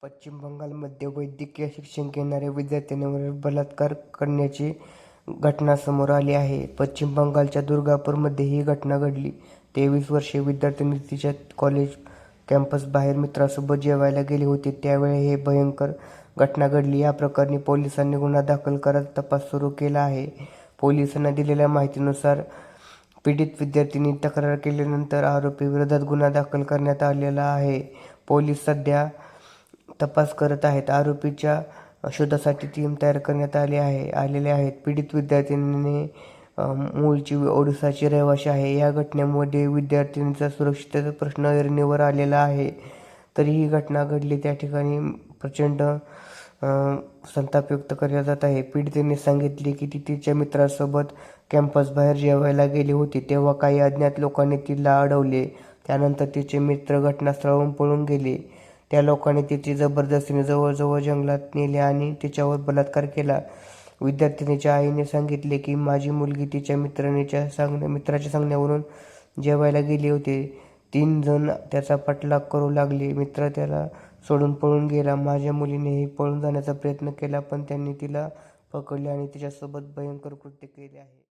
पश्चिम बंगालमध्ये वैद्यकीय शिक्षण घेणाऱ्या विद्यार्थिनीवर बलात्कार करण्याची घटना समोर आली आहे. पश्चिम बंगालच्या दुर्गापूरमध्ये ही घटना घडली. 23 वर्षीय विद्यार्थिनी तिच्या कॉलेज कॅम्पसबाहेर मित्रांसोबत जेवायला गेली होती. त्यावेळी ही भयंकर घटना घडली. या प्रकरणी पोलिसांनी गुन्हा दाखल करत तपास सुरू केला आहे. पोलिसांना दिलेल्या माहितीनुसार पीडित विद्यार्थिनीने तक्रार केल्यानंतर आरोपीविरोधात गुन्हा दाखल करण्यात आलेला आहे. पोलीस सध्या तपास करत आहेत. आरोपीच्या शोधासाठी टीम तयार करण्यात आलेले आहेत. पीडित विद्यार्थिनी मूळची ओडिसाची रहिवासी आहे. या घटनेमुळे विद्यार्थिनीचा सुरक्षिततेचा प्रश्न ऐरणीवर आलेला आहे. तरी ही घटना घडली त्या ठिकाणी प्रचंड संताप व्यक्त केला जात आहे. पीडितेने सांगितले की ती तिच्या मित्रांसोबत कॅम्पसबाहेर जेवायला गेली होती. तेव्हा काही अज्ञात लोकांनी तिला अडवले. त्यानंतर तिचे मित्र घटनास्थळावरून पळून गेले. त्या लोकांनी तिची जबरदस्तीने जवळजवळ जंगलात नेले आणि तिच्यावर बलात्कार केला. विद्यार्थिनीच्या आईने सांगितले की माझी मुलगी तिच्या मित्राच्या सांगण्यावरून जेवायला गेली होती. 3 जण त्याचा पाठलाग करू लागले. मित्र त्याला सोडून पळून गेला. माझ्या मुलीनेही पळून जाण्याचा प्रयत्न केला पण त्यांनी तिला पकडले आणि तिच्यासोबत भयंकर कृत्य केले आहे.